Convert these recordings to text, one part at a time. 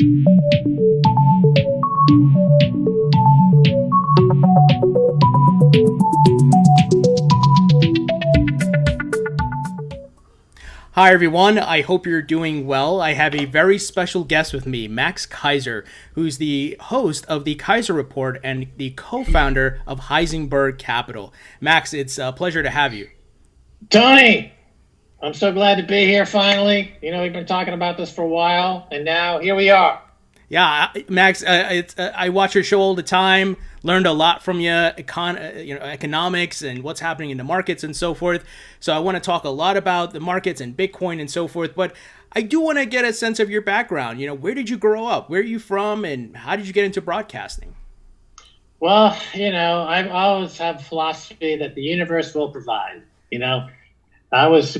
Hi, everyone. I hope you're doing well. I have a very special guest with me, Max Keiser, who's the host of the Keiser Report and the co-founder of Heisenberg Capital. Max, it's a pleasure to have you. Tony, I'm so glad to be here finally. We've been talking about this for a while, and now here we are. Yeah, Max, I watch your show all the time. Learned a lot from you, economics and what's happening in the markets and so forth. So I want to talk a lot about the markets and Bitcoin and so forth. But I do want to get a sense of your background. Where did you grow up? Where are you from? And how did you get into broadcasting? Well, I've always had philosophy that the universe will provide.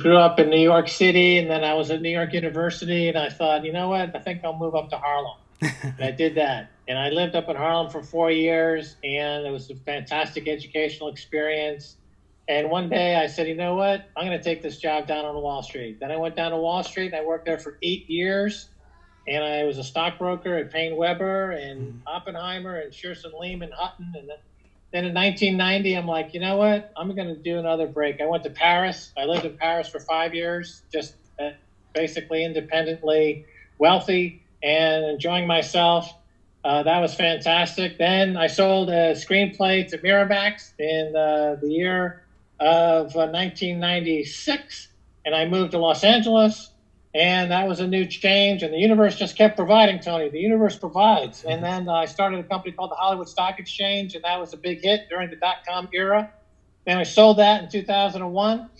Grew up in New York City, and then I was at New York University, and I thought, you know what? I think I'll move up to Harlem. And I did that. And I lived up in Harlem for 4 years, and it was a fantastic educational experience. And one day I said, you know what? I'm going to take this job down on Wall Street. Then I went down to Wall Street, and I worked there for 8 years. And I was a stockbroker at Payne Weber and Oppenheimer and Shearson Lehman Hutton. And then in 1990, I'm like, you know what? I'm going to do another break. I went to Paris. I lived in Paris for 5 years, just basically independently wealthy and enjoying myself. That was fantastic. Then I sold a screenplay to Miramax in the year of 1996, and I moved to Los Angeles, and that was a new change, and the universe just kept providing, Tony. The universe provides. And then I started a company called the Hollywood Stock Exchange, and that was a big hit during the dot-com era. Then I sold that in 2001.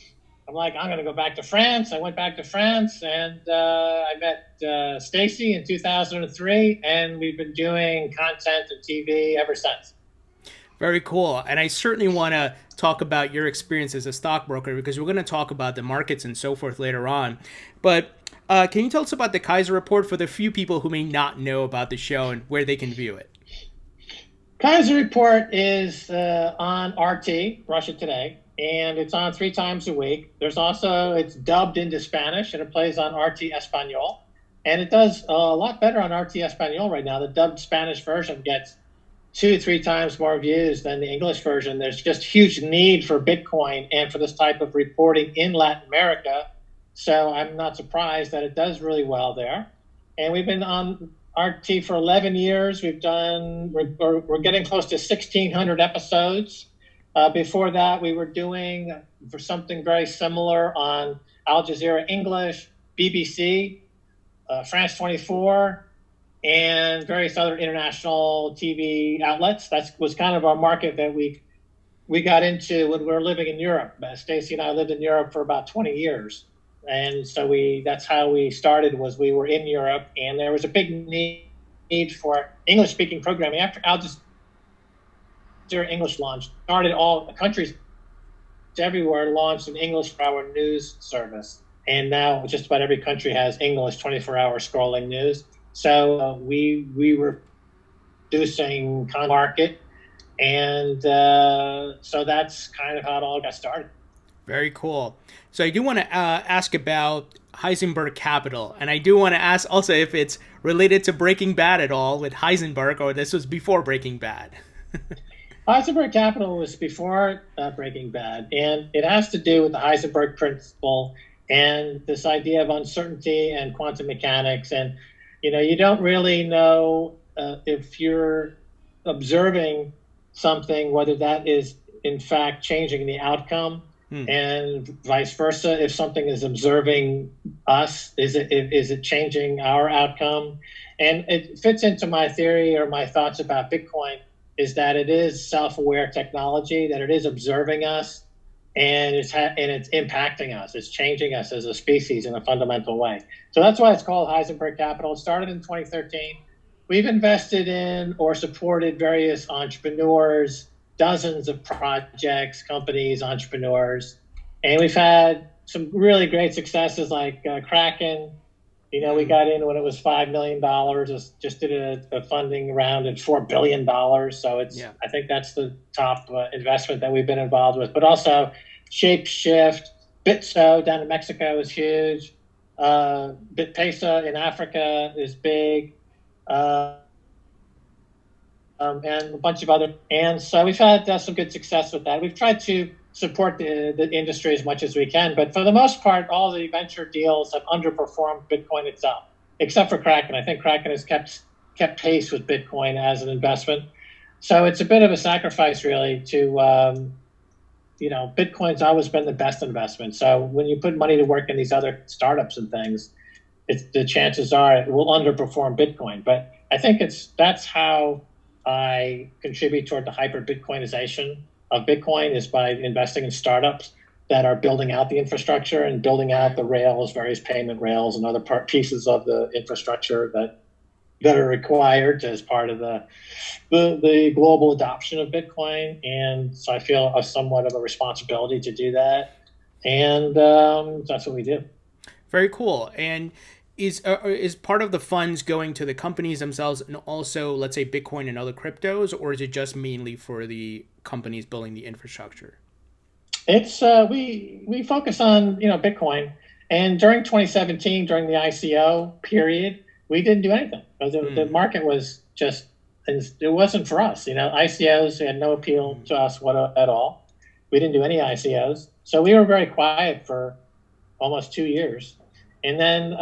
I'm like, I'm going to go back to France. I went back to France, and I met Stacy in 2003, and we've been doing content and TV ever since. Very cool. And I certainly want to talk about your experience as a stockbroker because we're going to talk about the markets and so forth later on. But can you tell us about the Keiser Report for the few people who may not know about the show and where they can view it? Keiser Report is on RT, Russia Today, and it's on 3 times a week. It's dubbed into Spanish, and it plays on RT Espanol. And it does a lot better on RT Espanol right now. The dubbed Spanish version gets 2-3 times more views than the English version. There's just huge need for Bitcoin and for this type of reporting in Latin America. So I'm not surprised that it does really well there. And we've been on RT for 11 years. We're getting close to 1,600 episodes. Before that, we were doing for something very similar on Al Jazeera English, BBC, France 24, and various other international TV outlets. That was kind of our market that we got into when we were living in Europe. Stacy and I lived in Europe for about 20 years. And so that's how we started, was we were in Europe, and there was a big need for English-speaking programming. After Al Jazeera English launched, started all the countries everywhere launched an English for our news service. And now just about every country has English 24-hour scrolling news. So we were producing market, and so that's kind of how it all got started. Very cool. So I do want to ask about Heisenberg Capital, and I do want to ask also if it's related to Breaking Bad at all with Heisenberg, or this was before Breaking Bad. Heisenberg Capital was before Breaking Bad, and it has to do with the Heisenberg principle and this idea of uncertainty and quantum mechanics. And you don't really know if you're observing something, whether that is in fact changing the outcome, and vice versa. If something is observing us, is it changing our outcome? And it fits into my theory or my thoughts about Bitcoin, is that it is self-aware technology, that it is observing us, and it's impacting us. It's changing us as a species in a fundamental way. So that's why it's called Heisenberg Capital. It started in 2013. We've invested in or supported various entrepreneurs, dozens of projects, companies, entrepreneurs, and we've had some really great successes like Kraken. We got in when it was $5 million. Just did a funding round at $4 billion. So I think that's the top investment that we've been involved with. But also Schiff, Bitso down in Mexico is huge. BitPesa in Africa is big. and a bunch of other. And so we've had some good success with that. We've tried to support the industry as much as we can, but for the most part, all the venture deals have underperformed Bitcoin itself, except for Kraken. I think Kraken has kept pace with Bitcoin as an investment. So it's a bit of a sacrifice, really, to Bitcoin's always been the best investment. So when you put money to work in these other startups and things, the chances are it will underperform Bitcoin. But I think that's how I contribute toward the hyper Bitcoinization of Bitcoin, is by investing in startups that are building out the infrastructure and building out the rails, various payment rails, and other pieces of the infrastructure that are required as part of the global adoption of Bitcoin. And so I feel somewhat of a responsibility to do that. And that's what we do. Very cool. And is part of the funds going to the companies themselves and also, let's say, Bitcoin and other cryptos, or is it just mainly for the companies building the infrastructure? It's we focus on Bitcoin, and during 2017, during the ICO period, we didn't do anything because the market was just, it wasn't for us. ICOs had no appeal to us at all. We didn't do any ICOs, so we were very quiet for almost 2 years. And then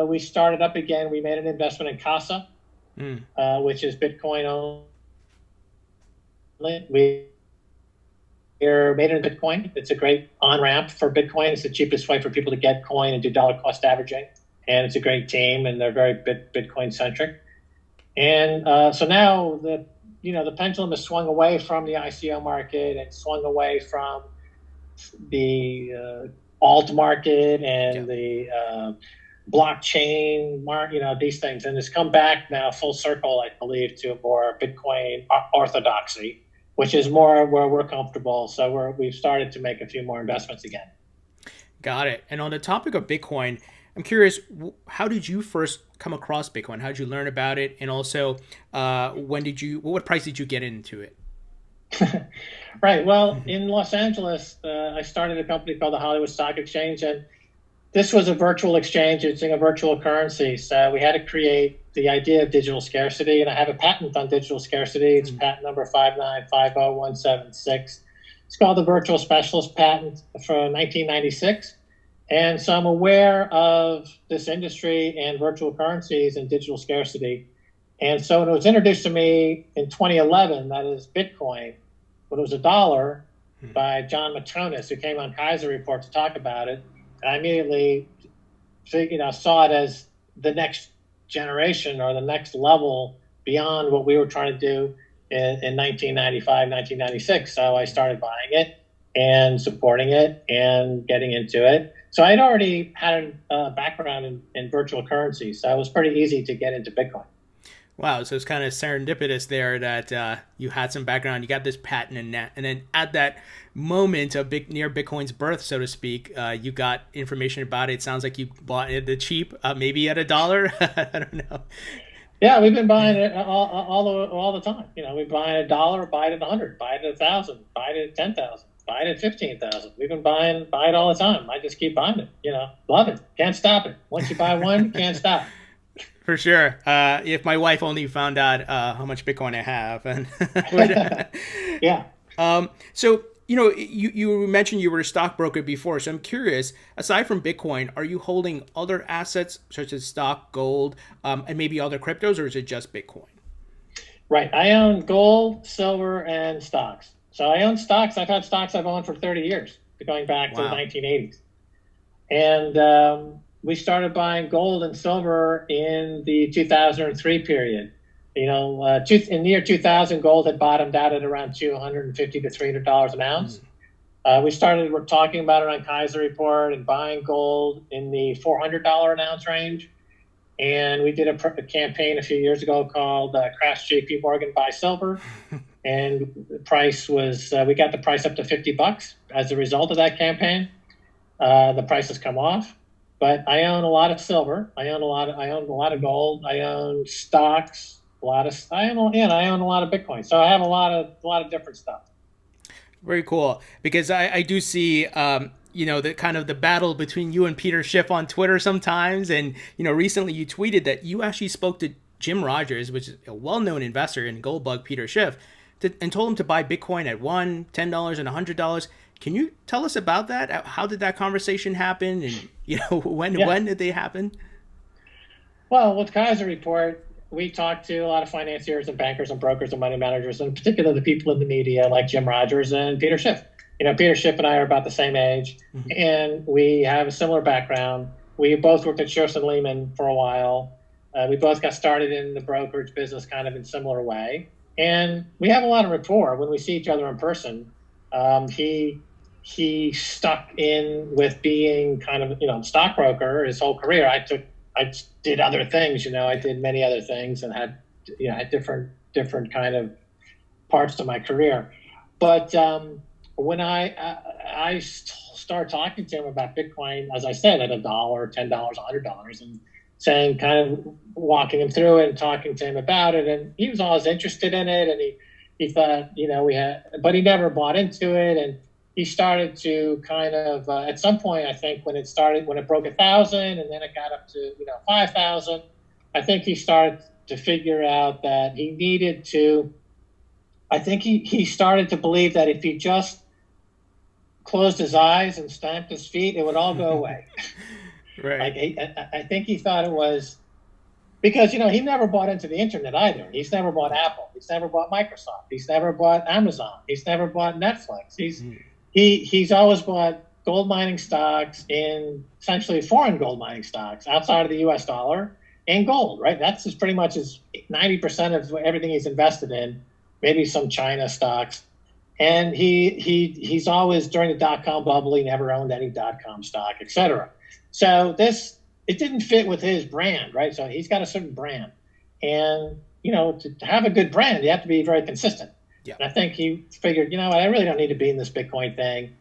we started up again. We made an investment in Casa, which is Bitcoin only. We made it in Bitcoin. It's a great on-ramp for Bitcoin. It's the cheapest way for people to get coin and do dollar cost averaging. And it's a great team, and they're very Bitcoin-centric. And so now the pendulum has swung away from the ICO market and swung away from the alt market and the blockchain market, these things, and it's come back now full circle, I believe, to more Bitcoin orthodoxy, which is more where we're comfortable. So we've started to make a few more investments again. Got it. And on the topic of Bitcoin, I'm curious, how did you first come across Bitcoin? How did you learn about it? And also, what price did you get into it? Right. Well, in Los Angeles, I started a company called the Hollywood Stock Exchange, and this was a virtual exchange using a virtual currency. So we had to create the idea of digital scarcity, and I have a patent on digital scarcity. It's patent number 5950176. It's called the Virtual Specialist Patent from 1996. And so I'm aware of this industry and virtual currencies and digital scarcity. And so when it was introduced to me in 2011, that is Bitcoin, when it was $1, by John Matonis, who came on Keiser Report to talk about it, I immediately saw it as the next generation or the next level beyond what we were trying to do in 1995, 1996. So I started buying it and supporting it and getting into it. So I'd already had a background in virtual currency, so it was pretty easy to get into Bitcoin. Wow, so it's kind of serendipitous there that you had some background, you got this patent, and then at that moment of near Bitcoin's birth, so to speak, you got information about it. It sounds like you bought it cheap, maybe at $1. I don't know. Yeah, we've been buying it all the time. We buy it $1, buy it at 100, buy it at 1,000, buy it at 10,000. Buy it at 15,000. We've been buy it all the time. I just keep buying it. Love it. Can't stop it. Once you buy one, you can't stop. For sure. If my wife only found out how much Bitcoin I have, and yeah. So you mentioned you were a stockbroker before. So I'm curious. Aside from Bitcoin, are you holding other assets such as stock, gold, and maybe other cryptos, or is it just Bitcoin? Right. I own gold, silver, and stocks. So I own stocks. I've had stocks I've owned for 30 years, going back to the 1980s. And we started buying gold and silver in the 2003 period. In the year 2000, gold had bottomed out at around $250 to $300 an ounce. We're talking about it on Keiser Report and buying gold in the $400 an ounce range. And we did a campaign a few years ago called Crash JP Morgan Buy Silver. And the price was, we got the price up to $50 as a result of that campaign. The price has come off, but I own a lot of silver. I own a lot of gold. I own stocks. I own a lot of Bitcoin. So I have a lot of different stuff. Very cool, because I do see the kind of the battle between you and Peter Schiff on Twitter sometimes, and recently you tweeted that you actually spoke to Jim Rogers, which is a well-known investor in gold bug, Peter Schiff, and told him to buy Bitcoin at $10 and $100. Can you tell us about that? How did that conversation happen? And when did they happen? Well, with Keiser Report, we talked to a lot of financiers and bankers and brokers and money managers, and particularly the people in the media like Jim Rogers and Peter Schiff. Peter Schiff and I are about the same age, and we have a similar background. We both worked at Schiff and Lehman for a while. We both got started in the brokerage business kind of in a similar way. And we have a lot of rapport when we see each other in person. He stuck in with being kind of, a stockbroker his whole career. I did other things, I did many other things and had different kind of parts to my career. But when I started talking to him about Bitcoin, as I said, at $1, $10, $100, and saying, kind of walking him through it and talking to him about it, and he was always interested in it, and he thought, but he never bought into it, and he started to kind of at some point, I think when it broke 1,000 and then it got up to 5,000, I think he started to figure out that he needed to. I think he started to believe that if he just closed his eyes and stamped his feet, it would all go away. Right. I think he thought it was because he never bought into the internet either. He's never bought Apple. He's never bought Microsoft. He's never bought Amazon. He's never bought Netflix. He's always bought gold mining stocks in essentially foreign gold mining stocks outside of the U.S. dollar and gold, right? That's pretty much 90% of everything he's invested in, maybe some China stocks. And he's always, during the dot-com bubble, he never owned any dot-com stock, et cetera. So it didn't fit with his brand, right? So he's got a certain brand. And, to have a good brand, you have to be very consistent. Yeah. And I think he figured, I really don't need to be in this Bitcoin thing.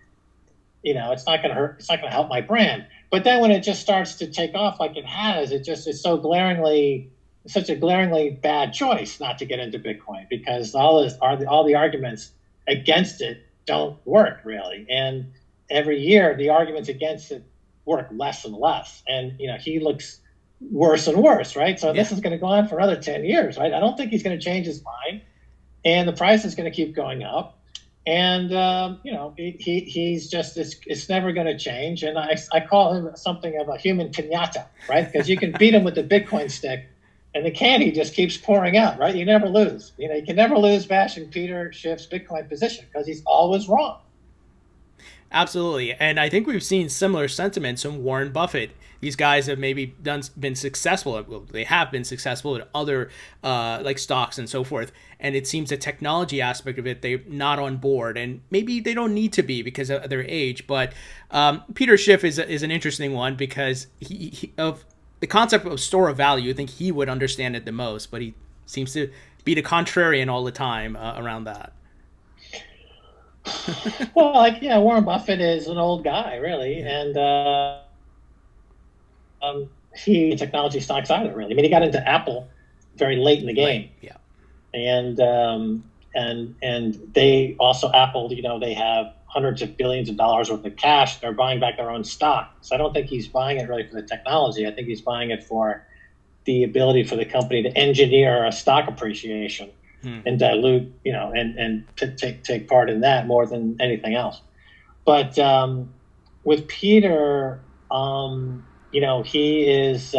It's not going to hurt. It's not going to help my brand. But then when it just starts to take off like it has, it's such a glaringly bad choice not to get into Bitcoin, because all the arguments against it don't work really. And every year the arguments against it work less and less. And, he looks worse and worse, right? So This is going to go on for another 10 years, right? I don't think he's going to change his mind. And the price is going to keep going up. And, he's just, it's never going to change. And I call him something of a human piñata, right? Because you can beat him with the Bitcoin stick and the candy just keeps pouring out, right? You never lose. You can never lose bashing Peter Schiff's Bitcoin position because he's always wrong. Absolutely. And I think we've seen similar sentiments from Warren Buffett. These guys have maybe been successful. Well, they have been successful at other like stocks and so forth. And it seems the technology aspect of it, they're not on board. And maybe they don't need to be because of their age. But Peter Schiff is an interesting one because he of the concept of store of value, I think he would understand it the most. But he seems to be the contrarian all the time around that. Well, Warren Buffett is an old guy, really, and he technology stocks either, really. I mean, he got into Apple very late in the game, and they also Apple, they have hundreds of billions of dollars worth of cash. They're buying back their own stock, so I don't think he's buying it really for the technology. I think he's buying it for the ability for the company to engineer a stock appreciation. And dilute, and to take part in that more than anything else. But with Peter, he is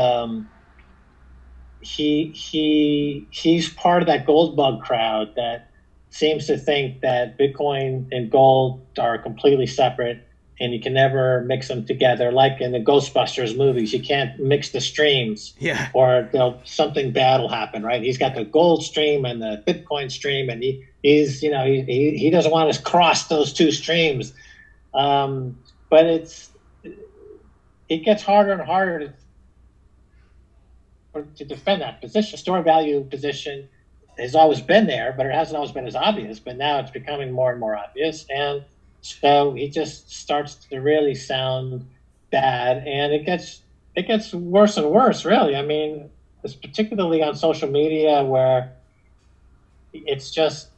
he's part of that gold bug crowd that seems to think that Bitcoin and gold are completely separate, and you can never mix them together. Like in the Ghostbusters movies, you can't mix the streams, or something bad will happen, right? He's got the gold stream and the Bitcoin stream, and he doesn't want to cross those two streams. But it gets harder and harder to defend that position. Store value position has always been there, but it hasn't always been as obvious. But now it's becoming more and more obvious, and so he just starts to really sound bad, and it gets worse and worse, really. I mean, it's particularly on social media where it's just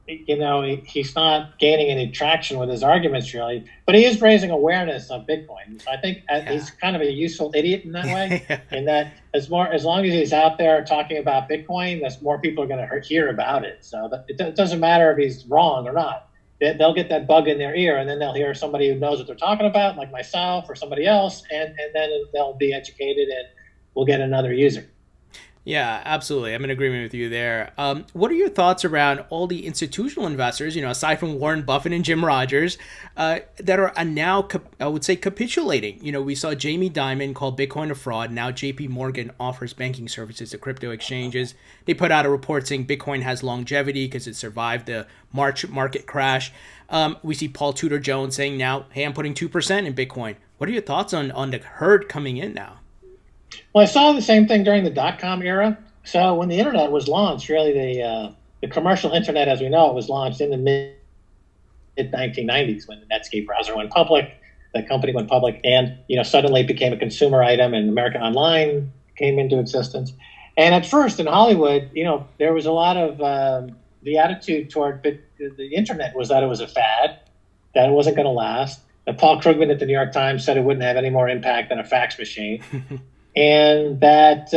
he's not gaining any traction with his arguments really, but he is raising awareness of Bitcoin. So I think he's kind of a useful idiot in that way, in that as long as he's out there talking about Bitcoin, that's more people are going to hear about it. So it doesn't matter if he's wrong or not. They'll get that bug in their ear, and then they'll hear somebody who knows what they're talking about, like myself or somebody else, and then they'll be educated and we'll get another user. Yeah, absolutely. I'm in agreement with you there. What are your thoughts around all the institutional investors, aside from Warren Buffett and Jim Rogers, that are now, I would say, capitulating? We saw Jamie Dimon call Bitcoin a fraud. Now JP Morgan offers banking services to crypto exchanges. They put out a report saying Bitcoin has longevity because it survived the March market crash. We see Paul Tudor Jones saying now, hey, I'm putting 2% in Bitcoin. What are your thoughts on the herd coming in now? Well, I saw the same thing during the dot-com era. So when the internet was launched, really the commercial internet as we know it was launched in the mid-1990s when the Netscape browser went public, the company went public, and suddenly it became a consumer item, and America Online came into existence. And at first in Hollywood, there was a lot of the attitude toward the internet was that it was a fad, that it wasn't going to last. That Paul Krugman at the New York Times said it wouldn't have any more impact than a fax machine. And that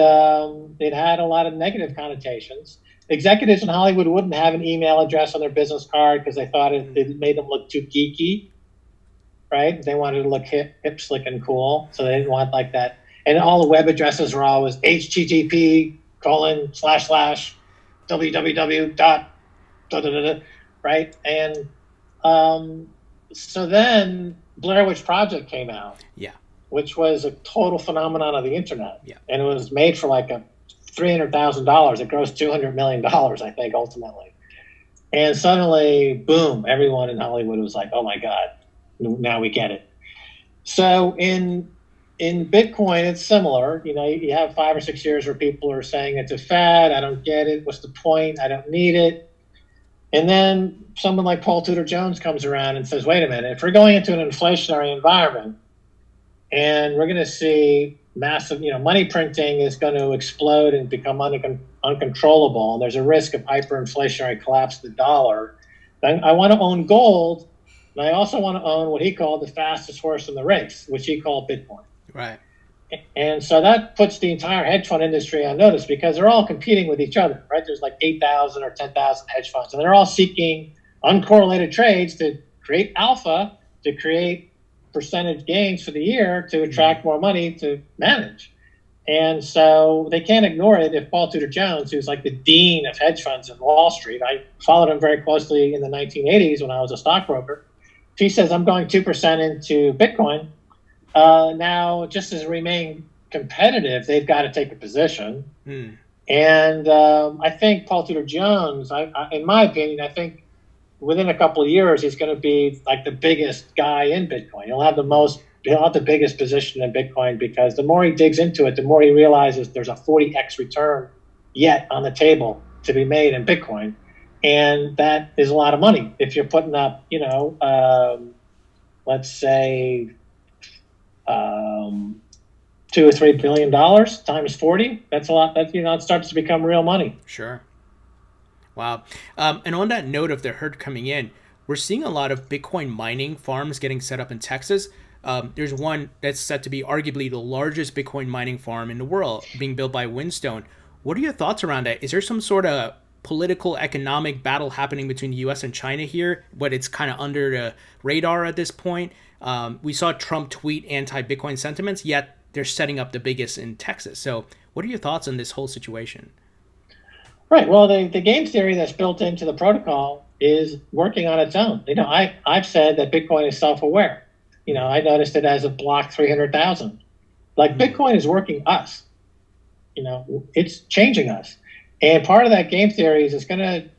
it had a lot of negative connotations. Executives in Hollywood wouldn't have an email address on their business card because they thought it made them look too geeky, right? They wanted to look hip, slick, and cool, so they didn't want like that. And all the web addresses were always http://www. Right? And so then Blair Witch Project came out. Yeah. Which was a total phenomenon of the internet. Yeah. And it was made for like $300,000. It grossed $200 million, I think, ultimately. And suddenly, boom, everyone in Hollywood was like, oh my God, now we get it. So in Bitcoin, it's similar. You have 5 or 6 years where people are saying it's a fad. I don't get it. What's the point? I don't need it. And then someone like Paul Tudor Jones comes around and says, wait a minute, if we're going into an inflationary environment, and we're going to see massive, money printing is going to explode and become uncontrollable. And there's a risk of hyperinflationary collapse of the dollar. Then I want to own gold. And I also want to own what he called the fastest horse in the race, which he called Bitcoin. Right. And so that puts the entire hedge fund industry on notice because they're all competing with each other, right? There's like 8,000 or 10,000 hedge funds, and they're all seeking uncorrelated trades to create alpha, to create percentage gains for the year to attract more money to manage. And so they can't ignore it if Paul Tudor Jones, who's like the dean of hedge funds in Wall Street, I followed him very closely in the 1980s when I was a stockbroker. If he says, I'm going 2% into Bitcoin, now just to remain competitive, they've got to take a position. And I think Paul Tudor Jones, in my opinion, I think within a couple of years, he's going to be like the biggest guy in Bitcoin. He'll have the biggest position in Bitcoin because the more he digs into it, the more he realizes there's a 40x return yet on the table to be made in Bitcoin. And that is a lot of money. If you're putting up, let's say $2 or $3 billion times 40, that's a lot. That, it starts to become real money. Sure. Wow. And on that note of the herd coming in, we're seeing a lot of Bitcoin mining farms getting set up in Texas. There's one that's set to be arguably the largest Bitcoin mining farm in the world being built by Whinstone. What are your thoughts around that? Is there some sort of political economic battle happening between the US and China here, but it's kind of under the radar at this point? We saw Trump tweet anti-Bitcoin sentiments, yet they're setting up the biggest in Texas. So what are your thoughts on this whole situation? Right. Well, the game theory that's built into the protocol is working on its own. I've said that Bitcoin is self-aware. I noticed it as a block 300,000. Like Bitcoin is working us. It's changing us. And part of that game theory is it's going to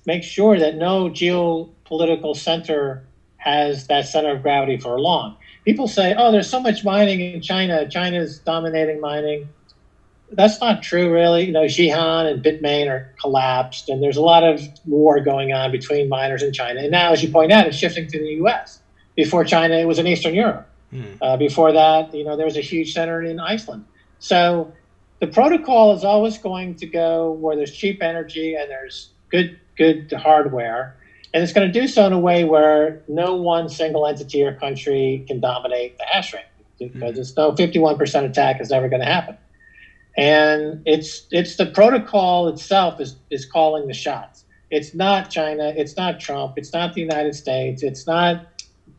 make sure that no geopolitical center has that center of gravity for long. People say, oh, there's so much mining in China. China's dominating mining. That's not true, really. Xi'an and Bitmain are collapsed, and there's a lot of war going on between miners in China. And now, as you point out, it's shifting to the U.S. Before China, it was in Eastern Europe. Before that, there was a huge center in Iceland. So the protocol is always going to go where there's cheap energy and there's good hardware, and it's going to do so in a way where no one single entity or country can dominate the hash rate, because it's no 51% attack is never going to happen. And it's the protocol itself is calling the shots. It's not China, it's not Trump, it's not the United States, it's not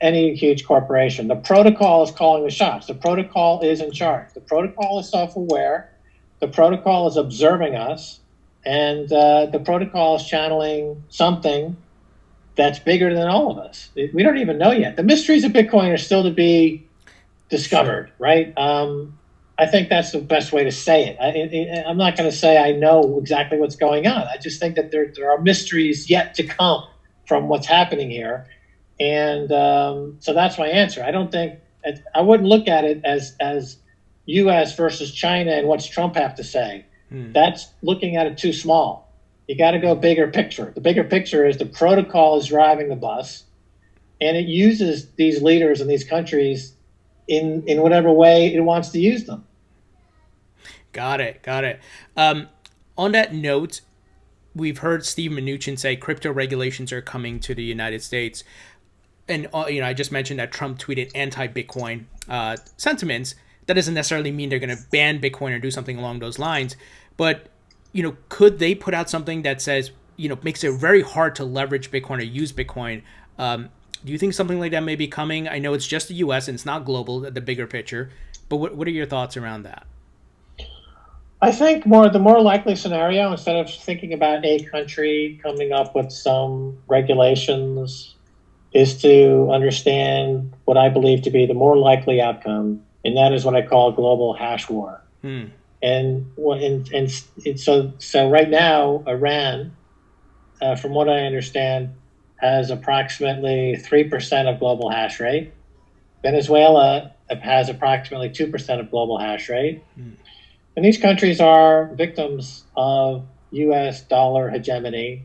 any huge corporation. The protocol is calling the shots. The protocol is in charge. The protocol is self-aware. The protocol is observing us, and the protocol is channeling something that's bigger than all of us. We don't even know yet. The mysteries of Bitcoin are still to be discovered, right? I think that's the best way to say it. I'm not going to say I know exactly what's going on. I just think that there are mysteries yet to come from what's happening here. And so that's my answer. I wouldn't look at it as U.S. versus China and what's Trump have to say. That's looking at it too small. You got to go bigger picture. The bigger picture is the protocol is driving the bus, and it uses these leaders in these countries in whatever way it wants to use them. Got it. On that note, we've heard Steve Mnuchin say crypto regulations are coming to the United States. And I just mentioned that Trump tweeted anti-Bitcoin sentiments. That doesn't necessarily mean they're going to ban Bitcoin or do something along those lines. But, could they put out something that says, makes it very hard to leverage Bitcoin or use Bitcoin? Do you think something like that may be coming? I know it's just the U.S. and it's not global, the bigger picture. But what are your thoughts around that? I think the more likely scenario, instead of thinking about a country coming up with some regulations, is to understand what I believe to be the more likely outcome, and that is what I call global hash war. And so right now, Iran, from what I understand, has approximately 3% of global hash rate. Venezuela has approximately 2% of global hash rate. And these countries are victims of U.S. dollar hegemony,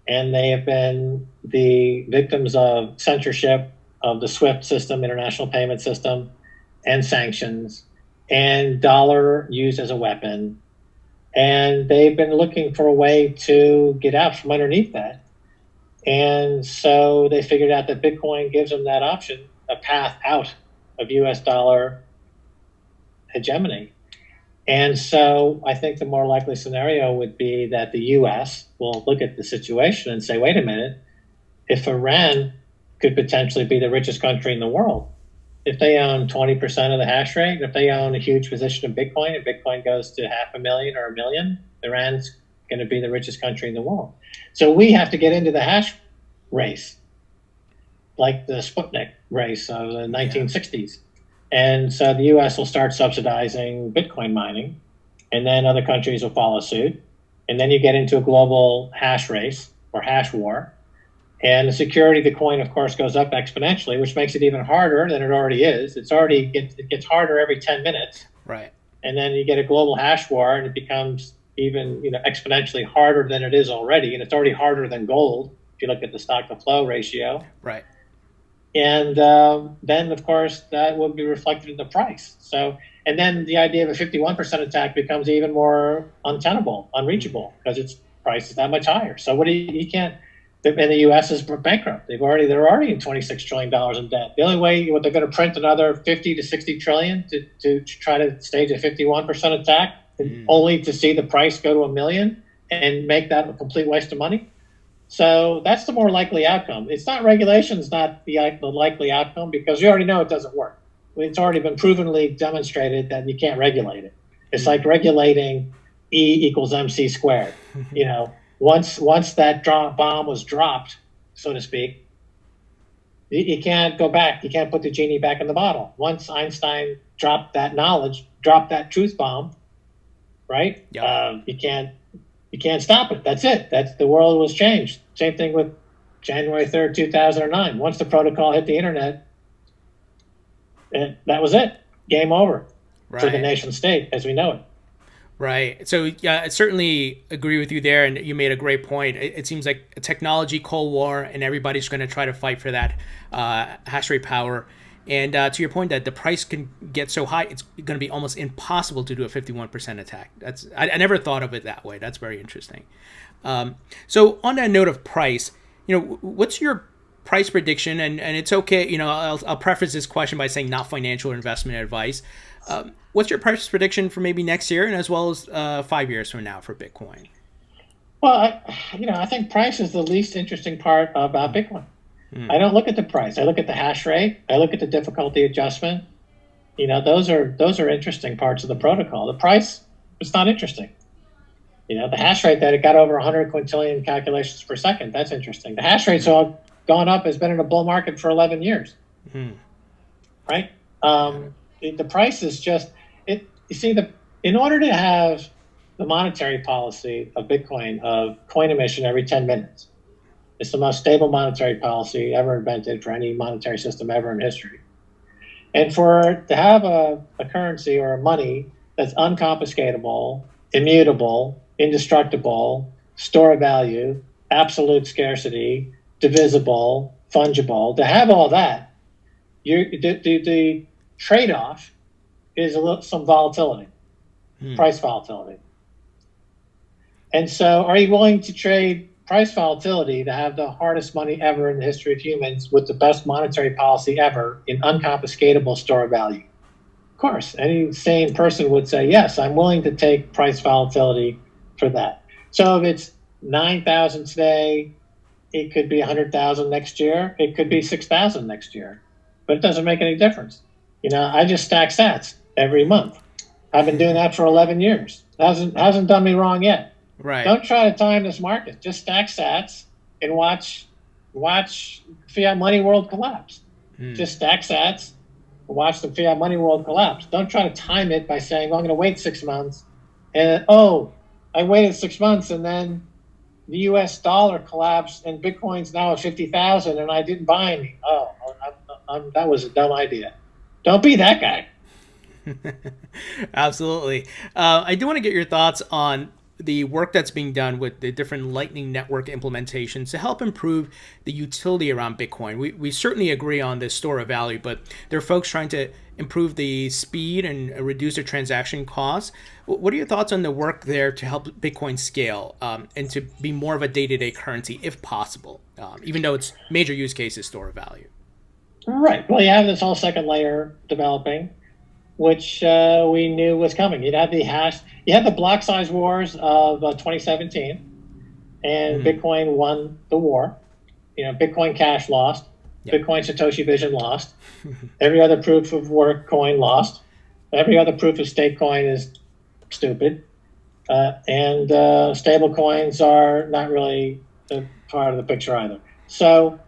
and they have been the victims of censorship of the SWIFT system, international payment system, and sanctions, and dollar used as a weapon. And they've been looking for a way to get out from underneath that. And so they figured out that Bitcoin gives them that option, a path out of U.S. dollar hegemony. And so I think the more likely scenario would be that the U.S. will look at the situation and say, wait a minute, if Iran could potentially be the richest country in the world, if they own 20% of the hash rate, if they own a huge position of Bitcoin, and Bitcoin goes to 500,000 or 1 million, Iran's going to be the richest country in the world. So we have to get into the hash race, like the Sputnik race of the 1960s. And so the U.S. will start subsidizing Bitcoin mining, and then other countries will follow suit. And then you get into a global hash race or hash war. And the security of the coin, of course, goes up exponentially, which makes it even harder than it already is. It gets harder every 10 minutes. Right. And then you get a global hash war, and it becomes even exponentially harder than it is already. And it's already harder than gold if you look at the stock to flow ratio. Right. And then, of course, that will be reflected in the price. So, and then the idea of a 51% attack becomes even more untenable, unreachable, because its price is that much higher. So you can't. And the U.S. is bankrupt. They're already in $26 trillion in debt. The only way they're going to print another 50 to 60 trillion to try to stage a 51% attack, only to see the price go to 1 million and make that a complete waste of money. So that's the more likely outcome. It's not regulation's not the likely outcome, because we already know it doesn't work. It's already been provenly demonstrated that you can't regulate it. It's like regulating E equals MC squared. Once that bomb was dropped, so to speak, you can't go back. You can't put the genie back in the bottle. Once Einstein dropped that knowledge, dropped that truth bomb, right? Yep. You can't stop it. That's it. The world was changed. Same thing with January 3rd, 2009. Once the protocol hit the internet, that was it. Game over for the nation state as we know it. Right. So, yeah, I certainly agree with you there. And you made a great point. It seems like a technology Cold War, and everybody's going to try to fight for that hash rate power. And to your point that the price can get so high, it's going to be almost impossible to do a 51% attack. I never thought of it that way. That's very interesting. So on that note of price, what's your price prediction? And it's okay. I'll preface this question by saying not financial or investment advice. What's your price prediction for maybe next year and as well as 5 years from now for Bitcoin? Well, I think price is the least interesting part about Bitcoin. I don't look at the price. I look at the hash rate. I look at the difficulty adjustment. Those are interesting parts of the protocol. The price is not interesting. The hash rate that it got over 100 quintillion calculations per second, that's interesting. The hash rate's all gone up, has been in a bull market for 11 years. Right? The price is just, in order to have the monetary policy of Bitcoin of coin emission every 10 minutes, it's the most stable monetary policy ever invented for any monetary system ever in history. And to have a currency or a money that's unconfiscatable, immutable, indestructible, store of value, absolute scarcity, divisible, fungible, to have all that, the trade-off is some volatility, price volatility. And so are you willing to trade price volatility to have the hardest money ever in the history of humans with the best monetary policy ever in unconfiscatable store of value? Of course, any sane person would say, yes, I'm willing to take price volatility for that. So if it's 9,000 today, it could be 100,000 next year. It could be 6,000 next year, but it doesn't make any difference. I just stack sats every month. I've been doing that for 11 years. Hasn't done me wrong yet. Right. Don't try to time this market. Just stack sats and watch fiat money world collapse. Just stack sats and watch the fiat money world collapse. Don't try to time it by saying, well, I'm going to wait 6 months. And, I waited 6 months and then the U.S. dollar collapsed and Bitcoin's now at 50,000 and I didn't buy any. That was a dumb idea. Don't be that guy. Absolutely. I do want to get your thoughts on the work that's being done with the different Lightning Network implementations to help improve the utility around Bitcoin. We certainly agree on the store of value, but there are folks trying to improve the speed and reduce the transaction costs. What are your thoughts on the work there to help Bitcoin scale and to be more of a day-to-day currency if possible, even though its major use case is store of value? Right. Well, you have this whole second layer developing, which we knew was coming. You had the block size wars of 2017, and Bitcoin won the war. Bitcoin Cash lost. Yep. Bitcoin Satoshi Vision lost. Every other proof of work coin lost. Every other proof of stake coin is stupid. And stable coins are not really a part of the picture either. So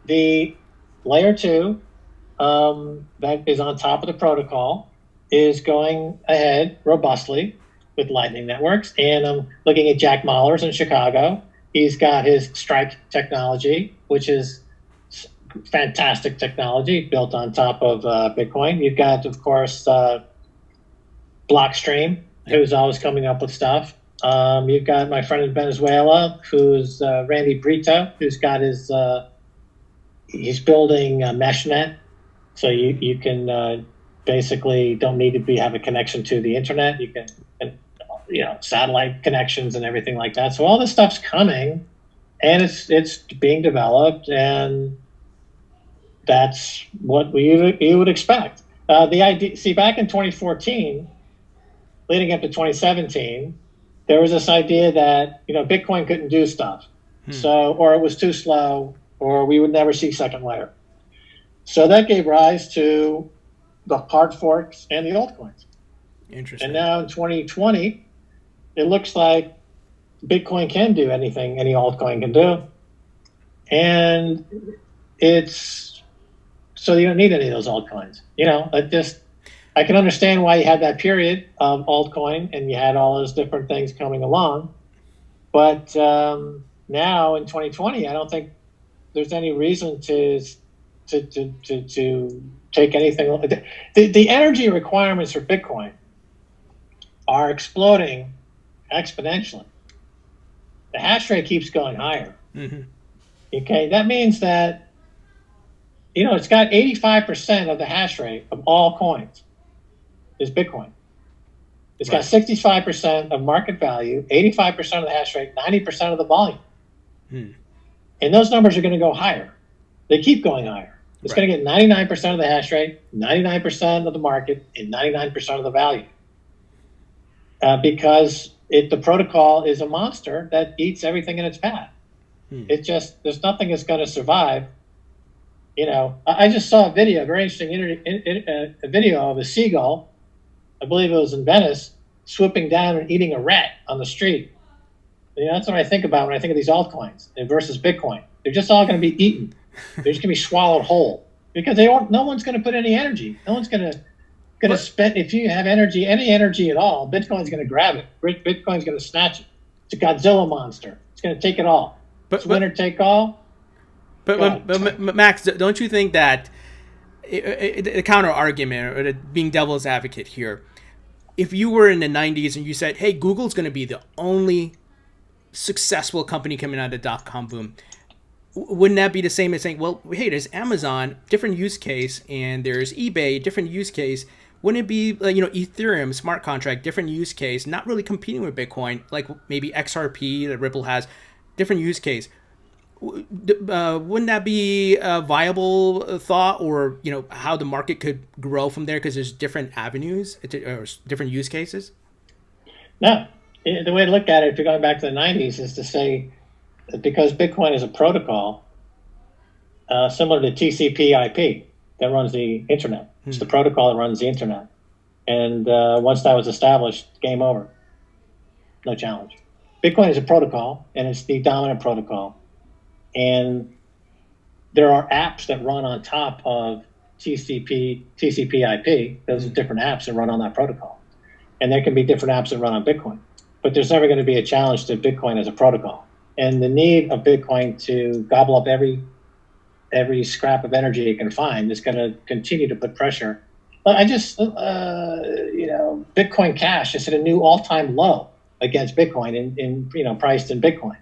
the layer 2 that is on top of the protocol is going ahead robustly with Lightning networks. And I'm looking at Jack Mallers in Chicago. He's got his Strike technology, which is fantastic technology built on top of Bitcoin. You've got, of course, Blockstream, who's always coming up with stuff. You've got my friend in Venezuela, who's Randy Brito, who's got he's building MeshNet. So you can basically don't need to have a connection to the internet. You can, satellite connections and everything like that. So all this stuff's coming, and it's being developed, and that's what you would expect. The idea, back in 2014, leading up to 2017, there was this idea that Bitcoin couldn't do stuff, or it was too slow, or we would never see second layer. So that gave rise to the hard forks and the altcoins. Interesting. And now in 2020, it looks like Bitcoin can do anything any altcoin can do. And so you don't need any of those altcoins. I can understand why you had that period of altcoin and you had all those different things coming along. But now in 2020, I don't think there's any reason to take anything. The energy requirements for Bitcoin are exploding exponentially. The hash rate keeps going higher. Mm-hmm. Okay, that means that It's got 85% of the hash rate of all coins is Bitcoin. It's got 65% of market value, 85% of the hash rate, 90% of the volume. And those numbers are going to go higher. They keep going higher. It's going to get 99% of the hash rate, 99% of the market, and 99% of the value. Because the protocol is a monster that eats everything in its path. There's nothing that's going to survive. I just saw a video, a very interesting a video of a seagull, I believe it was in Venice, swooping down and eating a rat on the street. That's what I think about when I think of these altcoins versus Bitcoin. They're just all going to be eaten. They're just going to be swallowed whole because no one's going to put any energy. No one's going to spend. If you have energy, any energy at all, Bitcoin's going to grab it. Bitcoin's going to snatch it. It's a Godzilla monster. It's going to take it all. It's winner take all. But Max, don't you think that a counter argument or being devil's advocate here? If you were in the 90s and you said, "Hey, Google's going to be the only successful company coming out of the .com boom," wouldn't that be the same as saying, "Well, hey, there's Amazon, different use case, and there's eBay, different use case"? Wouldn't it be Ethereum, smart contract, different use case, not really competing with Bitcoin, like maybe XRP that Ripple has, different use case? Wouldn't that be a viable thought, or how the market could grow from there because there's different avenues or different use cases? No, the way to look at it, if you're going back to the 90s, is to say that because Bitcoin is a protocol similar to TCP/IP that runs the internet. It's the protocol that runs the internet, and once that was established, game over. No challenge. Bitcoin is a protocol, and it's the dominant protocol. And there are apps that run on top of TCP/IP. Those are different apps that run on that protocol. And there can be different apps that run on Bitcoin. But there's never going to be a challenge to Bitcoin as a protocol. And the need of Bitcoin to gobble up every scrap of energy it can find is going to continue to put pressure. But Bitcoin Cash is at a new all-time low against Bitcoin in priced in Bitcoin.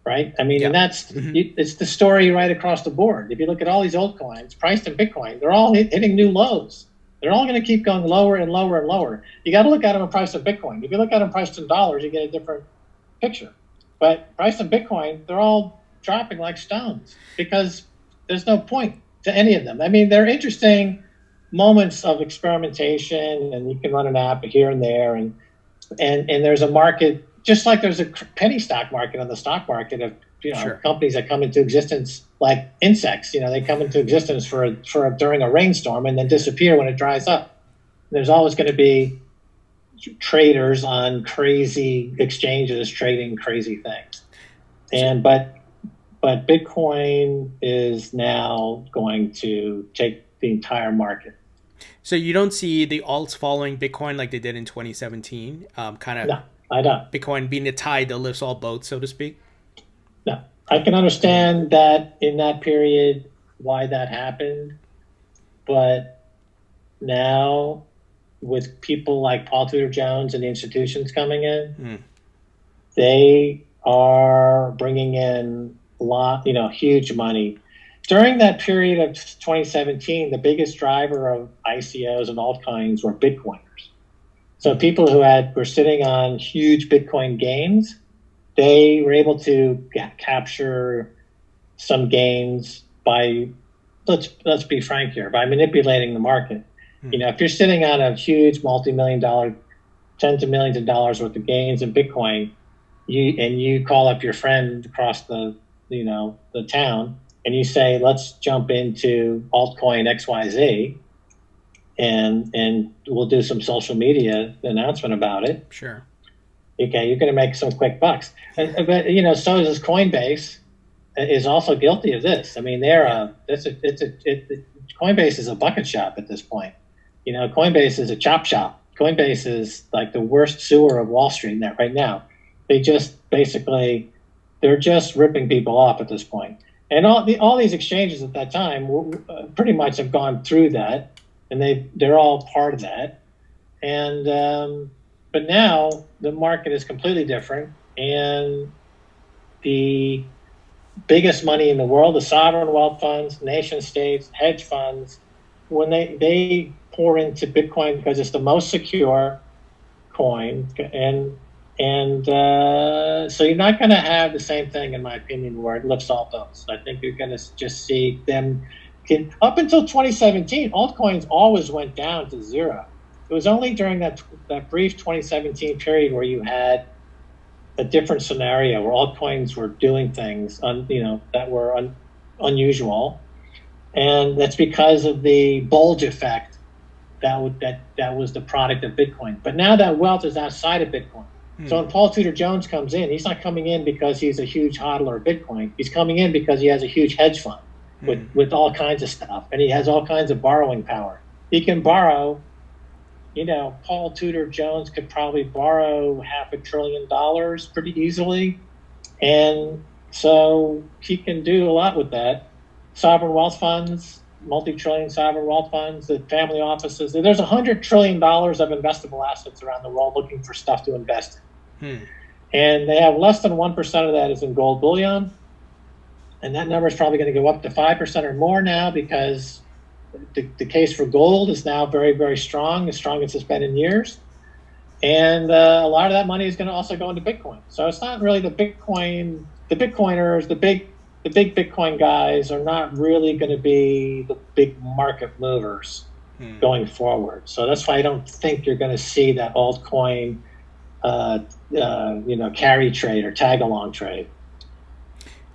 Right? I mean, and that's it's the story right across the board. If you look at all these altcoins priced in Bitcoin, they're all hitting new lows. They're all going to keep going lower and lower and lower. You got to look at them in price of Bitcoin. If you look at them priced in dollars, you get a different picture. But priced in Bitcoin, they're all dropping like stones because there's no point to any of them. I mean, they're interesting moments of experimentation, and you can run an app here and there, and there's a market. Just like there's a penny stock market on the stock market of companies that come into existence like insects. They come into existence for during a rainstorm and then disappear when it dries up. There's always going to be traders on crazy exchanges trading crazy things. But Bitcoin is now going to take the entire market. So you don't see the alts following Bitcoin like they did in 2017, No. I don't. Bitcoin being the tide that lifts all boats, so to speak? No. I can understand that in that period why that happened. But now with people like Paul Tudor Jones and the institutions coming in, they are bringing in huge money. During that period of 2017, the biggest driver of ICOs and altcoins were Bitcoiners. So people who were sitting on huge Bitcoin gains, they were able to capture some gains by, let's be frank here, by manipulating the market. If you're sitting on a huge multi-million-dollar, tens of millions of dollars worth of gains in Bitcoin, you call up your friend across the town and you say, let's jump into altcoin XYZ. And we'll do some social media announcement about it. Sure. Okay, you're going to make some quick bucks. But so is Coinbase is also guilty of this. I mean, Coinbase is a bucket shop at this point. Coinbase is a chop shop. Coinbase is like the worst sewer of Wall Street right now. They're just ripping people off at this point. And all these exchanges at that time pretty much have gone through that. And they're all part of that, but now the market is completely different, and the biggest money in the world, the sovereign wealth funds, nation states, hedge funds, when they pour into Bitcoin because it's the most secure coin, and so you're not going to have the same thing, in my opinion, where it lifts all boats. I think you're going to just see them up until 2017. Altcoins always went down to zero. It was only during that brief 2017 period where you had a different scenario where altcoins were doing things that were unusual, and that's because of the bulge effect that was the product of Bitcoin. But now that wealth is outside of Bitcoin. So when Paul Tudor Jones comes in, he's not coming in because he's a huge hodler of Bitcoin. He's coming in because he has a huge hedge fund with all kinds of stuff, and he has all kinds of borrowing power. He can borrow. Paul Tudor Jones could probably borrow $500 billion pretty easily, and so he can do a lot with that. Sovereign wealth funds, multi-trillion sovereign wealth funds, the family offices. There's $100 trillion of investable assets around the world looking for stuff to invest in. And they have less than 1% of that is in gold bullion. And that number is probably going to go up to 5% or more now, because the case for gold is now very, very strong, the strongest it's been in years. And a lot of that money is going to also go into Bitcoin. So it's not really the Bitcoiners, the big Bitcoin guys are not really going to be the big market movers going forward. So that's why I don't think you're going to see that altcoin carry trade or tag along trade.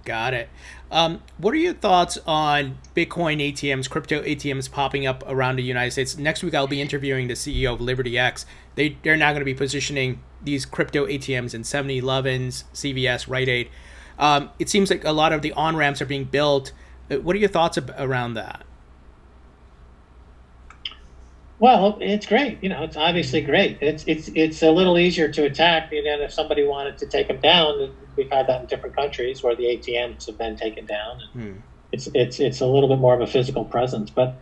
Got it. What are your thoughts on Bitcoin ATMs, crypto ATMs popping up around the United States? Next week, I'll be interviewing the CEO of LibertyX. They're now going to be positioning these crypto ATMs in 7-Elevens, CVS, Rite Aid. It seems like a lot of the on-ramps are being built. What are your thoughts around that? Well, it's great. It's obviously great. It's a little easier to attack than if somebody wanted to take them down. We've had that in different countries where the ATMs have been taken down. And it's a little bit more of a physical presence. But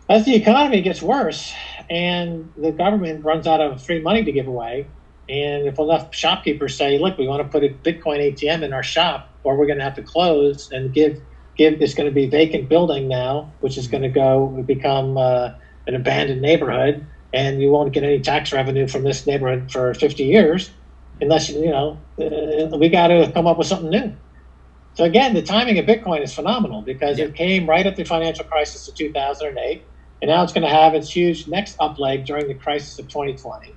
as the economy gets worse and the government runs out of free money to give away, and if enough shopkeepers say, "Look, we want to put a Bitcoin ATM in our shop, or we're going to have to close and give it's going to be vacant building now, which is going to become an abandoned neighborhood, and you won't get any tax revenue from this neighborhood for 50 years, unless we got to come up with something new." So again, the timing of Bitcoin is phenomenal, because it came right at the financial crisis of 2008, and now it's going to have its huge next up leg during the crisis of 2020.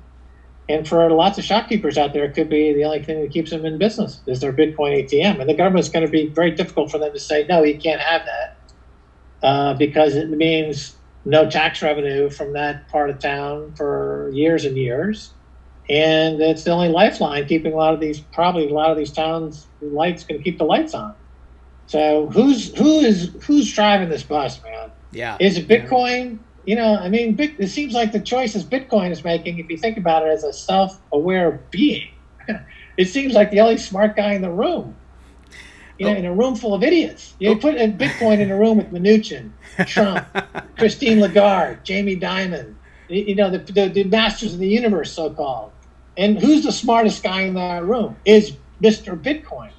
And for lots of shopkeepers out there, it could be the only thing that keeps them in business is their Bitcoin ATM. And the government's going to be very difficult for them to say, "No, you can't have that," because it means no tax revenue from that part of town for years and years. And it's the only lifeline keeping a lot of these towns' lights, going to keep the lights on. So who's driving this bus, man? Yeah. Is it Bitcoin? It seems like the choices Bitcoin is making, if you think about it as a self-aware being, it seems like the only smart guy in the room. In a room full of idiots. You put Bitcoin in a room with Mnuchin, Trump, Christine Lagarde, Jamie Dimon, the masters of the universe, so-called. And who's the smartest guy in that room? Is Mr. Bitcoin.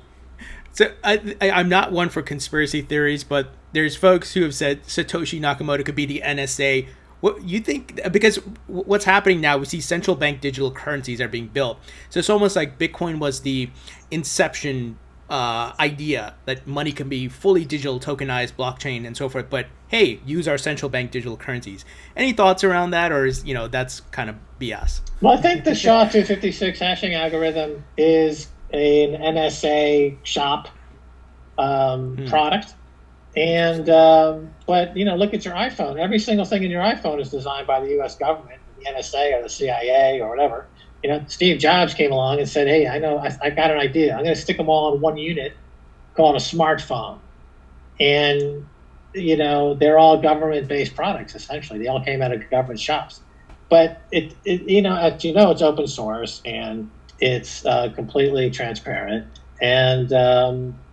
So I'm not one for conspiracy theories, but there's folks who have said Satoshi Nakamoto could be the NSA. What you think? Because what's happening now, we see central bank digital currencies are being built. So it's almost like Bitcoin was the inception idea that money can be fully digital, tokenized, blockchain, and so forth. But hey, use our central bank digital currencies. Any thoughts around that, or is that's kind of BS? Well, I think the SHA-256 hashing algorithm is an NSA shop product. And but look at your iPhone. Every single thing in your iPhone is designed by the U.S. government, the NSA or the CIA or whatever. Steve Jobs came along and said, "Hey, I know, I got an idea. I'm going to stick them all in one unit called a smartphone." And they're all government-based products essentially. They all came out of government shops. But as it's open source and it's completely transparent. And